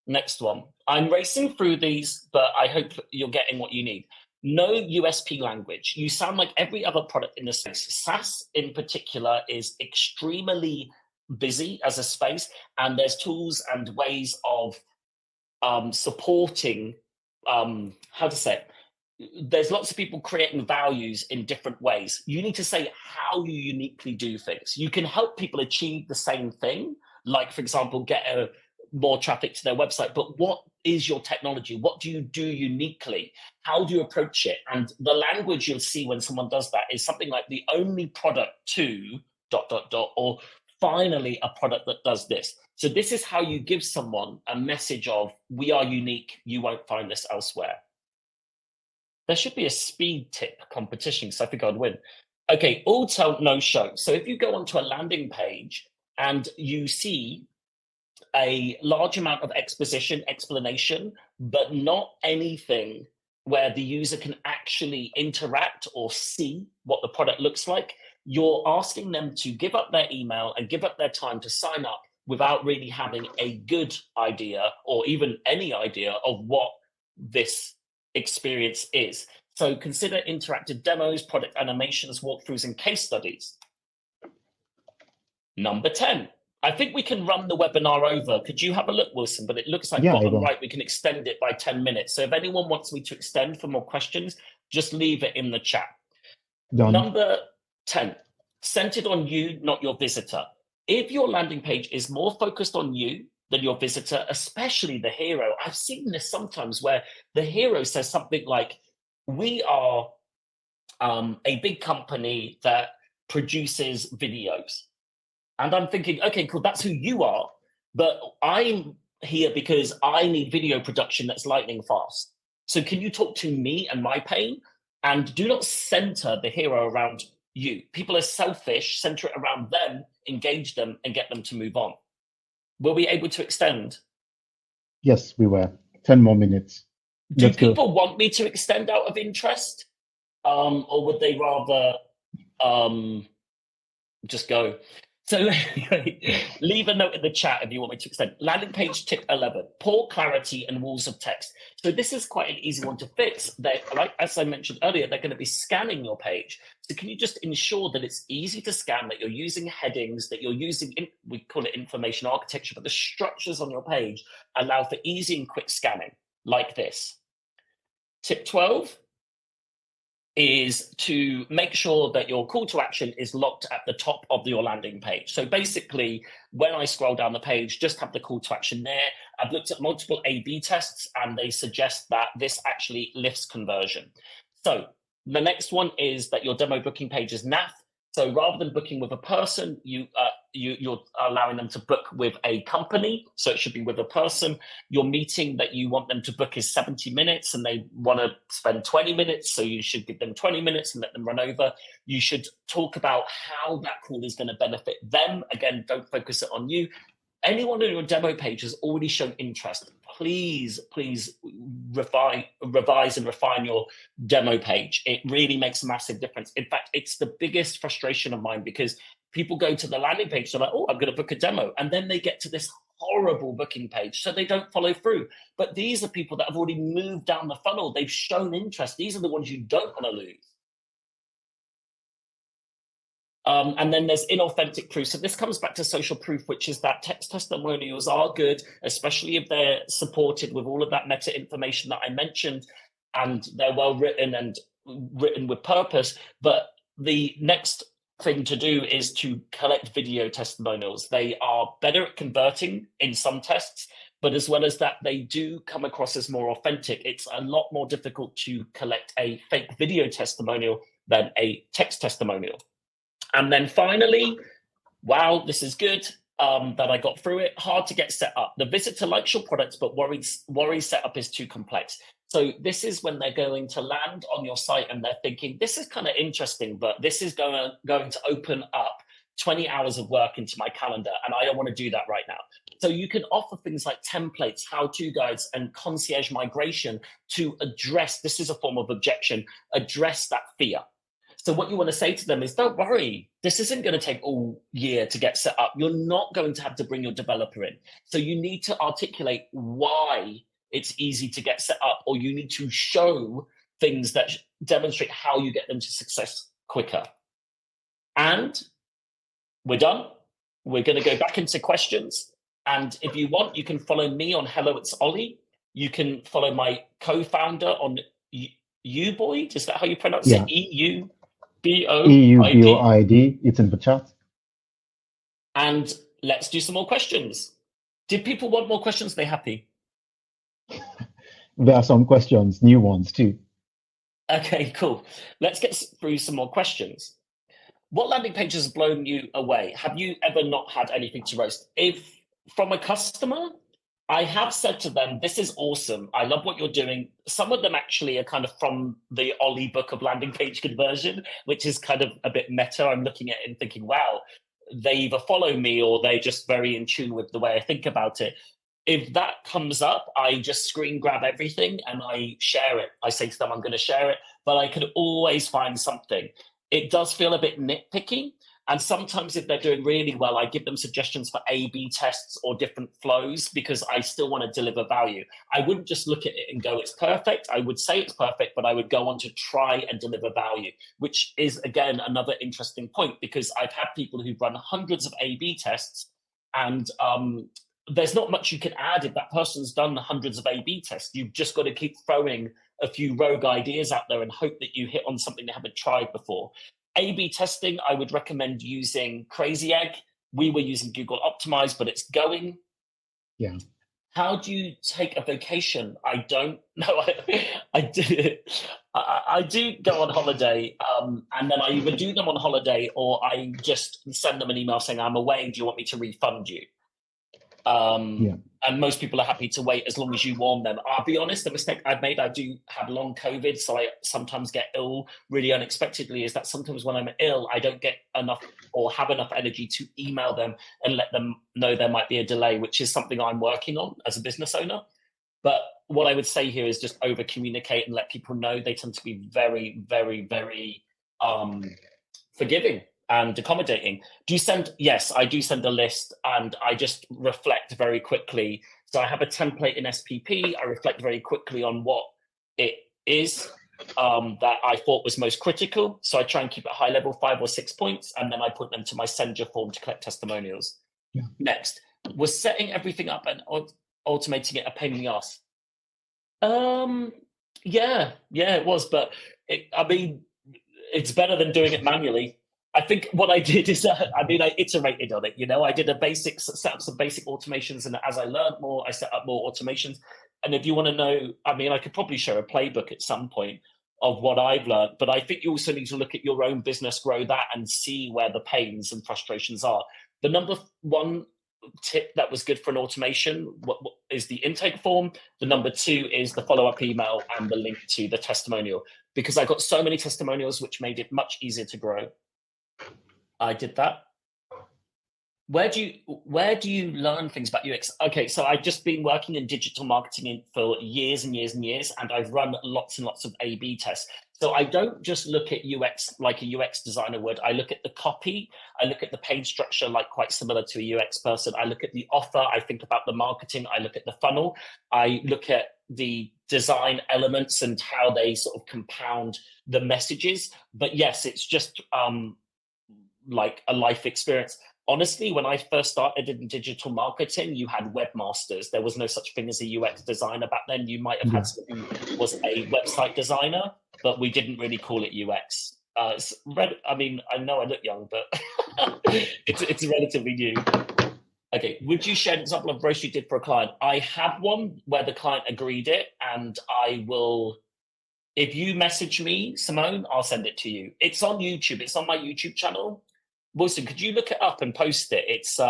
S1: Next one. I'm racing through these, but I hope you're getting what you need. No USP language. You sound like every other product in the space. SaaS in particular is extremely busy as a space, and there's tools and ways of supporting, how to say it? There's lots of people creating values in different ways. You need to say how you uniquely do things. You can help people achieve the same thing, like, for example, get more traffic to their website, but what is your technology? What do you do uniquely? How do you approach it? And the language you'll see when someone does that is something like the only product to ... or finally a product that does this. So this is how you give someone a message of, we are unique, you won't find this elsewhere. There should be a speed tip competition, because I think I'd win. Okay, all tell, no show. So if you go onto a landing page and you see a large amount of explanation, but not anything where the user can actually interact or see what the product looks like, you're asking them to give up their email and give up their time to sign up without really having a good idea or even any idea of what this experience is. So consider interactive demos, product animations, walkthroughs, and case studies. Number 10. I think we can run the webinar over. Could you have a look, Wilson? But it looks like bottom right, we can extend it by 10 minutes. So if anyone wants me to extend for more questions, just leave it in the chat. Done. Number 10, centered on you, not your visitor. If your landing page is more focused on you than your visitor, especially the hero, I've seen this sometimes where the hero says something like, we are a big company that produces videos. And I'm thinking, okay, cool, that's who you are, but I'm here because I need video production that's lightning fast. So can you talk to me and my pain? And do not center the hero around you. People are selfish, center it around them, engage them, and get them to move on. Were we able to extend?
S2: Yes, we were. 10 more minutes.
S1: Do people want me to extend out of interest? Or would they rather just go? So leave a note in the chat if you want me to extend. Landing page tip 11, poor clarity and walls of text. So this is quite an easy one to fix. Like, as I mentioned earlier, they're going to be scanning your page. So can you just ensure that it's easy to scan, that you're using headings, that you're using, we call it information architecture, but the structures on your page allow for easy and quick scanning like this. Tip 12 is to make sure that your call to action is locked at the top of your landing page. So basically, when I scroll down the page, just have the call to action there. I've looked at multiple A/B tests and they suggest that this actually lifts conversion. So the next one is that your demo booking page is NAF. So rather than booking with a person, you're allowing them to book with a company. So it should be with a person. Your meeting that you want them to book is 70 minutes and they want to spend 20 minutes. So you should give them 20 minutes and let them run over. You should talk about how that call is going to benefit them. Again, don't focus it on you. Anyone on your demo page has already shown interest. Please revise and refine your demo page. It really makes a massive difference. In fact, it's the biggest frustration of mine because people go to the landing page, they're like, oh, I'm going to book a demo. And then they get to this horrible booking page, so they don't follow through. But these are people that have already moved down the funnel. They've shown interest. These are the ones you don't want to lose. And then there's inauthentic proof. So this comes back to social proof, which is that text testimonials are good, especially if they're supported with all of that meta information that I mentioned, and they're well written and written with purpose. But the next thing to do is to collect video testimonials. They are better at converting in some tests, but as well as that, they do come across as more authentic. It's a lot more difficult to collect a fake video testimonial than a text testimonial. And then finally, wow, this is good that I got through it. Hard to get set up. The visitor likes your products, but worries setup is too complex. So this is when they're going to land on your site and they're thinking, this is kind of interesting, but this is going to open up 20 hours of work into my calendar, and I don't want to do that right now. So you can offer things like templates, how-to guides, and concierge migration to address, this is a form of objection, address that fear. So what you want to say to them is, don't worry, this isn't going to take all year to get set up. You're not going to have to bring your developer in. So you need to articulate why it's easy to get set up, or you need to show things that demonstrate how you get them to success quicker. And we're done. We're going to go back into questions. And if you want, you can follow me on Hello, It's Ollie. You can follow my co-founder on Uboid. Is that how you pronounce it? EUBOID.
S2: EUBOID. It's in the chat.
S1: And let's do some more questions. Did people want more questions? Are they happy?
S2: There are some questions, new ones too.
S1: Okay, cool. Let's get through some more questions. What landing page has blown you away? Have you ever not had anything to roast? If from a customer, I have said to them, this is awesome. I love what you're doing. Some of them actually are kind of from the Ollie book of landing page conversion, which is kind of a bit meta. I'm looking at it and thinking, wow, they either follow me or they're just very in tune with the way I think about it. If that comes up, I just screen grab everything and I share it. I say to them, I'm going to share it, but I could always find something. It does feel a bit nitpicky. And sometimes if they're doing really well, I give them suggestions for A/B tests or different flows because I still want to deliver value. I wouldn't just look at it and go, it's perfect. I would say it's perfect, but I would go on to try and deliver value, which is, again, another interesting point because I've had people who've run hundreds of A/B tests and there's not much you can add if that person's done hundreds of A/B tests. You've just got to keep throwing a few rogue ideas out there and hope that you hit on something they haven't tried before. A/B testing, I would recommend using Crazy Egg. We were using Google Optimize, but it's going.
S2: Yeah.
S1: How do you take a vacation? I don't know. I do go on holiday, and then I either do them on holiday or I just send them an email saying I'm away. Do you want me to refund you? And most people are happy to wait as long as you warn them. I'll be honest, the mistake I've made, I do have long COVID, so I sometimes get ill really unexpectedly, is that sometimes when I'm ill, I don't get enough or have enough energy to email them and let them know there might be a delay, which is something I'm working on as a business owner. But what I would say here is just over communicate and let people know. They tend to be very, very, very forgiving and accommodating. Do you send? Yes, I do send a list and I just reflect very quickly. So I have a template in SPP. I reflect very quickly on what it is that I thought was most critical. So I try and keep it high level, 5 or 6 points, and then I put them to my Senja form to collect testimonials.
S2: Yeah.
S1: Next, was setting everything up and automating it a pain in the ass? Yeah, it was, but it's better than doing it manually. I think what I did is, I iterated on it. I did set up some basic automations, and as I learned more, I set up more automations. And if you want to know, I could probably share a playbook at some point of what I've learned, but I think you also need to look at your own business, grow that, and see where the pains and frustrations are. The number one tip that was good for an automation what is the intake form. The number 2 is the follow-up email and the link to the testimonial, because I got so many testimonials, which made it much easier to grow. I did that. Where do you learn things about UX? Okay, so I've just been working in digital marketing for years and years and years, and I've run lots and lots of A/B tests. So I don't just look at UX like a UX designer would. I look at the copy. I look at the page structure, like quite similar to a UX person. I look at the offer. I think about the marketing. I look at the funnel. I look at the design elements and how they sort of compound the messages. But yes, it's just like a life experience. Honestly, when I first started in digital marketing, you had webmasters. There was no such thing as a UX designer back then. You might have had someone who was a website designer, but we didn't really call it UX. I know I look young, but it's relatively new. Okay, would you share an example of roast you did for a client? I have one where the client agreed it, and I will. If you message me, Simone, I'll send it to you. It's on YouTube. It's on my YouTube channel. Wilson, could you look it up and post it? It's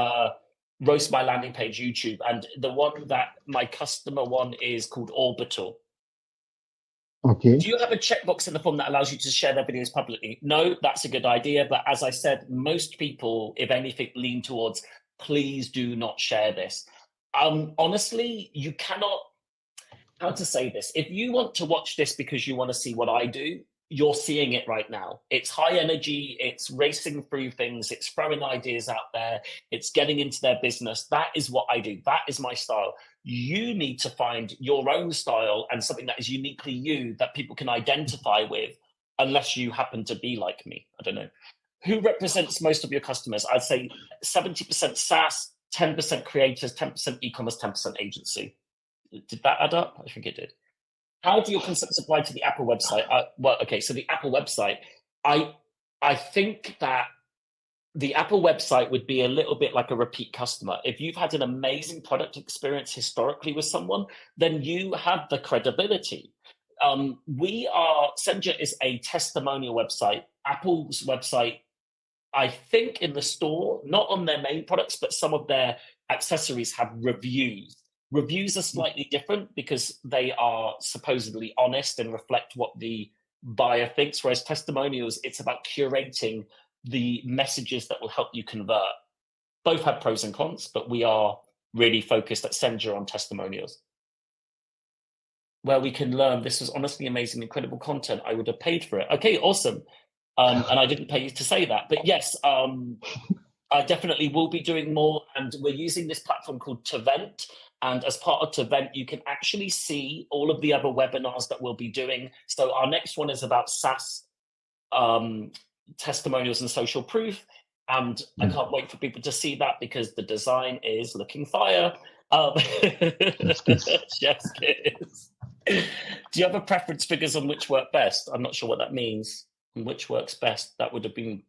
S1: Roast My Landing Page YouTube. And the one that my customer one is called Orbital.
S2: Okay.
S1: Do you have a checkbox in the form that allows you to share their videos publicly? No, that's a good idea. But as I said, most people, if anything, lean towards, please do not share this. Honestly, you cannot, how to say this? If you want to watch this because you want to see what I do, you're seeing it right now. It's high energy, it's racing through things, it's throwing ideas out there, it's getting into their business. That is what I do. That is my style. You need to find your own style and something that is uniquely you that people can identify with, unless you happen to be like me. I don't know. Who represents most of your customers? I'd say 70% SaaS, 10% creators, 10% e-commerce, 10% agency. Did that add up? I think it did. How do your concepts apply to the Apple website? Well, okay, so the Apple website, I think that the Apple website would be a little bit like a repeat customer. If you've had an amazing product experience historically with someone, then you have the credibility. Senja is a testimonial website. Apple's website, I think in the store, not on their main products, but some of their accessories have reviews. Reviews are slightly different because they are supposedly honest and reflect what the buyer thinks, whereas testimonials, it's about curating the messages that will help you convert. Both have pros and cons, but we are really focused at Senja on testimonials, where we can learn. This was honestly amazing, incredible content. I would have paid for it. Okay, awesome. And I didn't pay you to say that, but yes, I definitely will be doing more, and we're using this platform called Tevent. And as part of Tevent, you can actually see all of the other webinars that we'll be doing. So our next one is about SaaS testimonials and social proof. And I can't wait for people to see that because the design is looking fire. Chef's kiss. Do you have a preference figures on which work best? I'm not sure what that means. And which works best? That would have been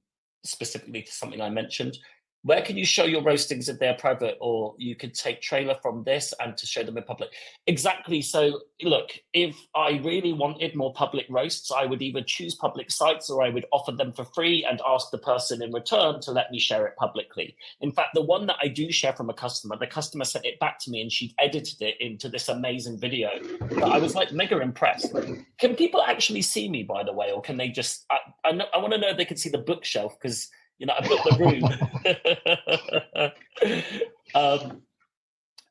S1: specifically to something I mentioned. Where can you show your roastings if they're private, or you could take trailer from this and to show them in public? Exactly. So look, if I really wanted more public roasts, I would either choose public sites or I would offer them for free and ask the person in return to let me share it publicly. In fact, the one that I do share from a customer, the customer sent it back to me and she edited it into this amazing video. But I was like mega impressed. Can people actually see me, by the way, or can they just, I want to know if they can see the bookshelf, because I've got the room.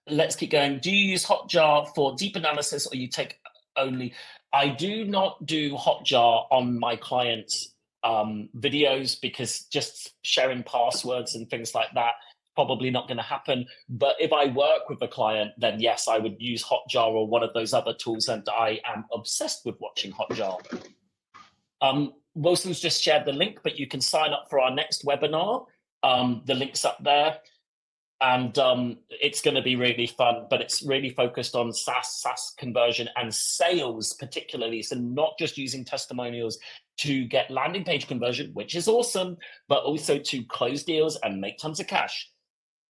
S1: Let's keep going. Do you use Hotjar for deep analysis, or you take only? I do not do Hotjar on my clients' videos, because just sharing passwords and things like that, probably not going to happen. But if I work with a client, then yes, I would use Hotjar or one of those other tools, and I am obsessed with watching Hotjar. Wilson's just shared the link, but you can sign up for our next webinar. The link's up there, and it's going to be really fun, but it's really focused on SaaS conversion and sales particularly. So not just using testimonials to get landing page conversion, which is awesome, but also to close deals and make tons of cash.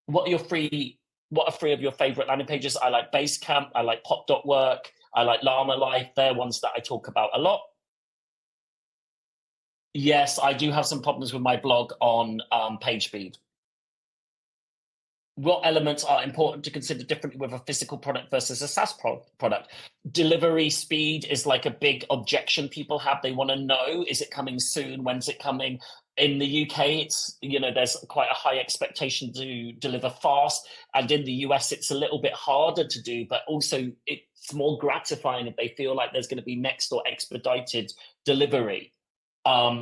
S1: What are three of your favorite landing pages? I like Basecamp, I like Pop.work, I like Llama Life. They're ones that I talk about a lot. Yes, I do have some problems with my blog on page speed. What elements are important to consider differently with a physical product versus a SaaS product? Delivery speed is like a big objection people have. They want to know, is it coming soon? When's it coming? In the UK, it's, there's quite a high expectation to deliver fast. And in the US, it's a little bit harder to do, but also it's more gratifying if they feel like there's going to be next or expedited delivery.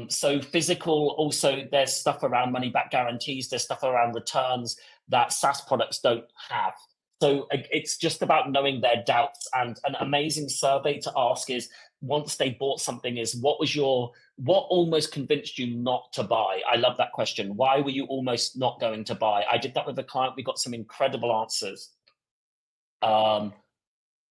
S1: So physical, also there's stuff around money back guarantees, there's stuff around returns that SaaS products don't have. So it's just about knowing their doubts. And an amazing survey to ask is, once they bought something, is what almost convinced you not to buy? I love that question. Why were you almost not going to buy? I did that with a client. We got some incredible answers.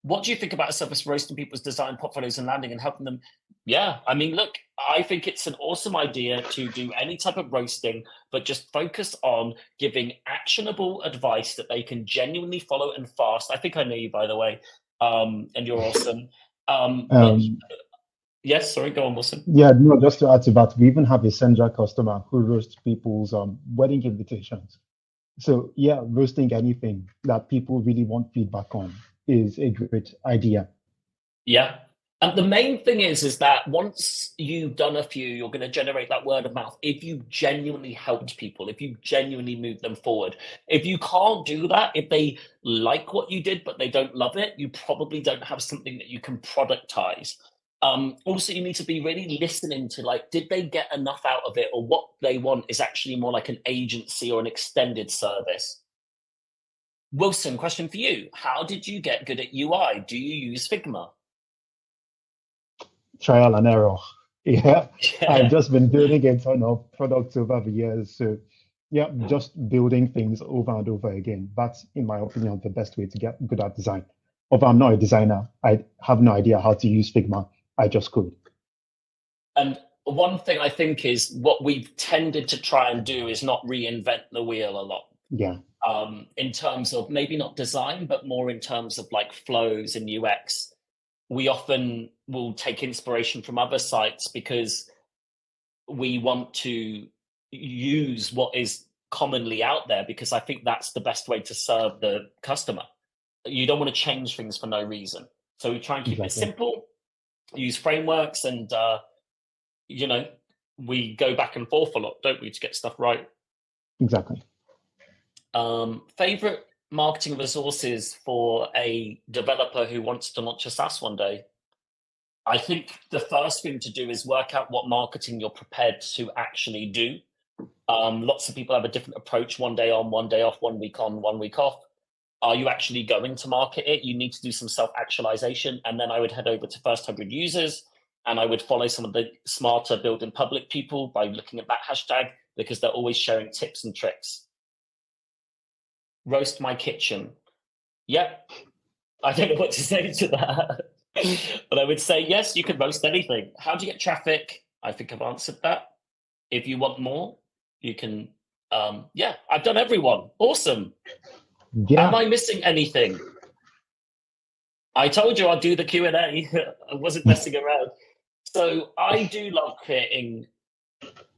S1: What do you think about a service roasting people's design portfolios and landing and helping them? Yeah, I mean, look, I think it's an awesome idea to do any type of roasting, but just focus on giving actionable advice that they can genuinely follow and fast. I think I know you, by the way, and you're awesome. Yes, sorry, go on, Wilson.
S2: Yeah, no, just to add to that, we even have a Senja customer who roasts people's wedding invitations. So yeah, roasting anything that people really want feedback on is a great idea.
S1: Yeah, And the main thing is that once you've done a few, you're going to generate that word of mouth. If you genuinely helped people, if you genuinely moved them forward, if you can't do that, if they like what you did but they don't love it, you probably don't have something that you can productize. Also, you need to be really listening to like, did they get enough out of it, or what they want is actually more like an agency or an extended service. Wilson, question for you: how did you get good at UI? Do you use Figma?
S2: Trial and error. Yeah, I've
S1: Yeah.
S2: just been building a ton of products over the years. So, yeah, just building things over and over again. That's, in my opinion, the best way to get good at design. Although I'm not a designer, I have no idea how to use Figma. I just could.
S1: And one thing I think is what we've tended to try and do is not reinvent the wheel a lot.
S2: Yeah,
S1: In terms of maybe not design, but more in terms of like flows and UX. We often will take inspiration from other sites because we want to use what is commonly out there, because I think that's the best way to serve the customer. You don't want to change things for no reason. So we try and keep it
S2: exactly.
S1: simple, use frameworks, and you know, we go back and forth a lot, don't we, to get stuff right.
S2: Exactly.
S1: Favorite marketing resources for a developer who wants to launch a SaaS one day? I think the first thing to do is work out what marketing you're prepared to actually do. Lots of people have a different approach: one day on, one day off, 1 week on, 1 week off. Are you actually going to market it? You need to do some self-actualization. And then I would head over to First 100 Users, and I would follow some of the smarter build in public people by looking at that hashtag, because they're always sharing tips and tricks. Roast my kitchen. Yep. I don't know what to say to that. But I would say, yes, you can roast anything. How do you get traffic? I think I've answered that. If you want more, you can. Yeah, I've done everyone. Awesome. Am
S2: Yeah,
S1: I missing anything? I told you I'd do the Q&A. I wasn't messing around. So I do love creating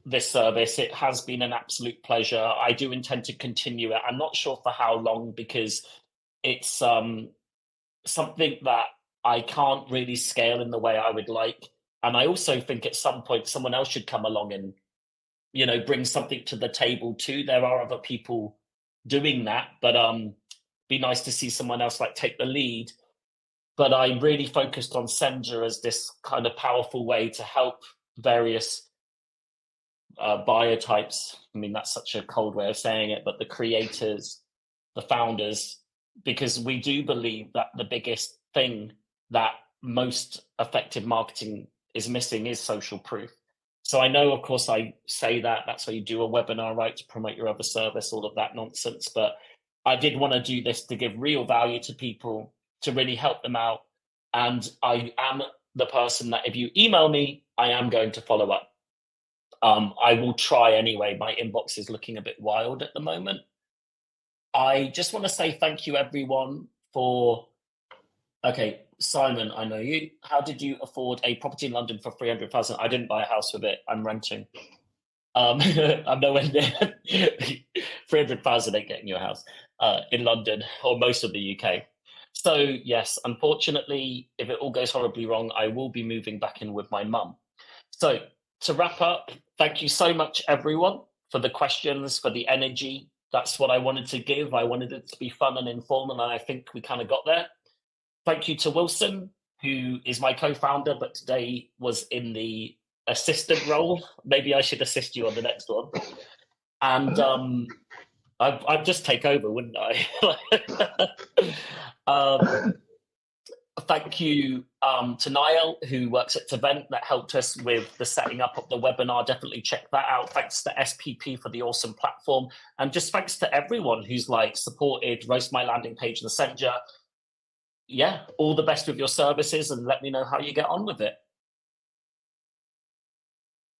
S1: this service. It has been an absolute pleasure. I do intend to continue it. I'm not sure for how long, because it's something that I can't really scale in the way I would like. And I also think at some point someone else should come along and, bring something to the table too. There are other people doing that, but be nice to see someone else like take the lead. But I really focused on Senja as this kind of powerful way to help various biotypes. I mean, that's such a cold way of saying it, but the creators, the founders, because we do believe that the biggest thing that most effective marketing is missing is social proof. So I know, of course, I say that's why you do a webinar, right, to promote your other service, all of that nonsense. But I did want to do this to give real value to people, to really help them out. And I am the person that if you email me, I am going to follow up. I will try anyway. My inbox is looking a bit wild at the moment. I just want to say thank you, everyone, for. Okay, Simon, I know you. How did you afford a property in London for 300,000? I didn't buy a house with it. I'm renting. I'm nowhere near 300,000 ain't getting you a house in London or most of the UK. So yes, unfortunately, if it all goes horribly wrong, I will be moving back in with my mum. So to wrap up, thank you so much, everyone, for the questions, for the energy. That's what I wanted to give. I wanted it to be fun and informal, and I think we kind of got there. Thank you to Wilson, who is my co-founder, but today was in the assistant role. Maybe I should assist you on the next one. And I'd just take over, wouldn't I? Thank you to Niall, who works at Tevent, that helped us with the setting up of the webinar. Definitely check that out. Thanks to SPP for the awesome platform. And just thanks to everyone who's supported Roast My Landing Page and Senja. Yeah, all the best with your services, and let me know how you get on with it.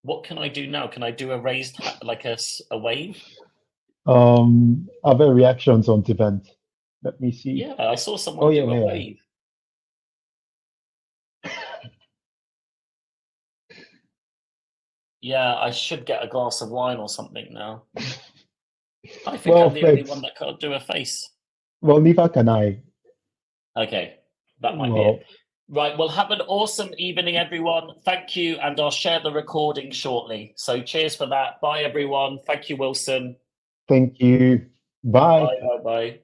S1: What can I do now? Can I do a raised, like a wave?
S2: other reactions on the event. Let me see.
S1: Yeah, I saw someone do a wave. Yeah, I should get a glass of wine or something now. I think I'm the only one that can't do a face.
S2: Well, neither can I.
S1: Okay, that might be it. Right, well, have an awesome evening, everyone. Thank you, and I'll share the recording shortly. So cheers for that. Bye, everyone. Thank you, Wilson.
S2: Thank you. Bye.
S1: Bye, bye, bye.